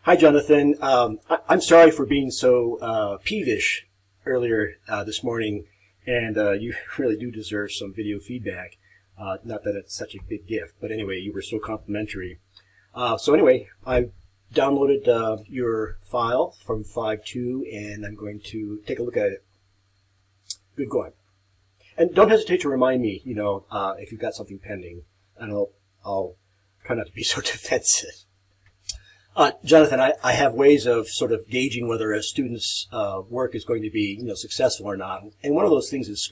Hi, Jonathan. I'm sorry for being so peevish earlier this morning, and you really do deserve some video feedback. Not that it's such a big gift, but anyway, you were so complimentary. So anyway, I downloaded your file from 5.2, and I'm going to take a look at it. Good going. And don't hesitate to remind me, if you've got something pending, and I'll try not to be so defensive. Jonathan, I have ways of sort of gauging whether a student's work is going to be, successful or not. And one of those things is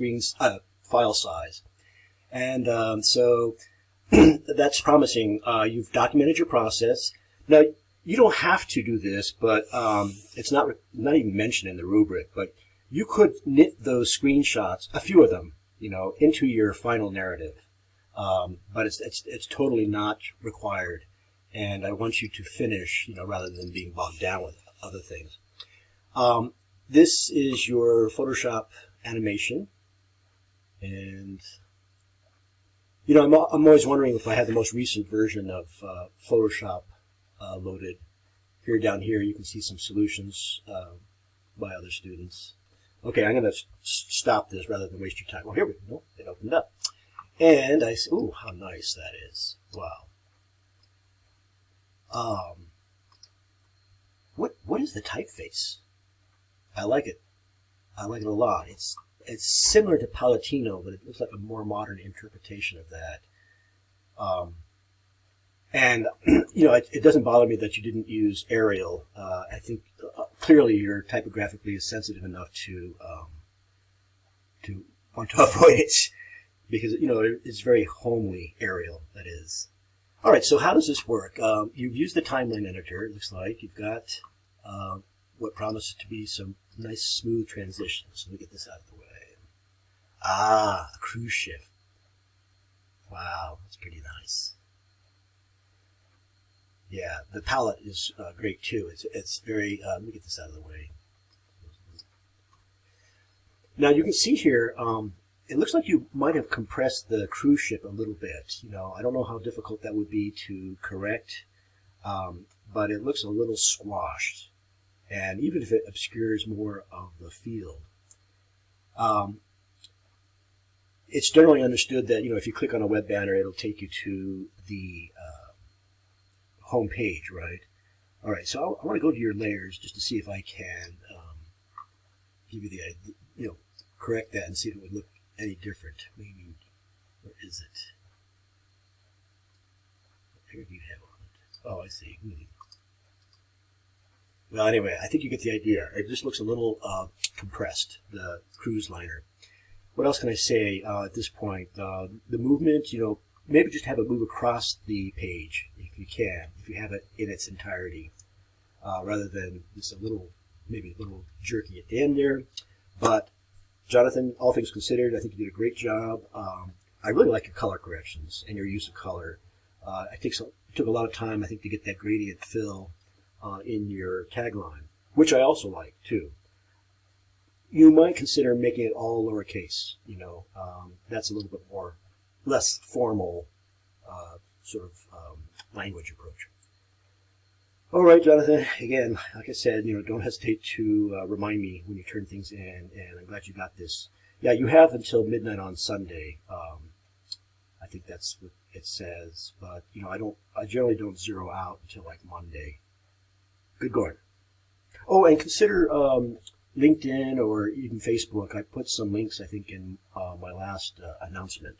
file size. And so that's promising. You've documented your process. Now, you don't have to do this, but it's not even mentioned in the rubric. But you could knit those screenshots, a few of them, into your final narrative. But it's totally not required. And I want you to finish, rather than being bogged down with other things. This is your Photoshop animation. And, I'm always wondering if I had the most recent version of Photoshop loaded. Down here, you can see some solutions by other students. Okay, I'm going to stop this rather than waste your time. Well, here we go. It opened up. And I say, ooh, how nice that is. Wow. What is the typeface? I like it. I like it a lot. It's similar to Palatino, but it looks like a more modern interpretation of that. And it doesn't bother me that you didn't use Arial. I think clearly you're typographically sensitive enough to want to avoid it because it's very homely Arial. That is. All right, so how does this work? You've used the timeline editor, it looks like. You've got what promises to be some nice smooth transitions. Let me get this out of the way. A cruise ship. Wow, that's pretty nice. Yeah, the palette is great too. It's very, let me get this out of the way. Now you can see here, it looks like you might have compressed the cruise ship a little bit. I don't know how difficult that would be to correct, but it looks a little squashed. And even if it obscures more of the field, it's generally understood that, if you click on a web banner, it'll take you to the home page, right? All right, so I want to go to your layers just to see if I can give you the idea, correct that and see if it would look any different. Maybe, where is it? Where do you have on it? Oh, I see. Well, anyway, I think you get the idea. It just looks a little compressed, the cruise liner. What else can I say at this point? The movement, maybe just have it move across the page if you can, if you have it in its entirety, rather than just maybe a little jerky at the end there. But Jonathan, all things considered, I think you did a great job. I really like your color corrections and your use of color. It took a lot of time, I think, to get that gradient fill in your tagline, which I also like too. You might consider making it all lowercase. That's a little bit less formal sort of language approach. All right, Jonathan. Again, like I said, don't hesitate to remind me when you turn things in, and I'm glad you got this. Yeah, you have until midnight on Sunday. I think that's what it says, but I generally don't zero out until like Monday. Good going. Oh, and consider LinkedIn or even Facebook. I put some links, I think, in my last announcement.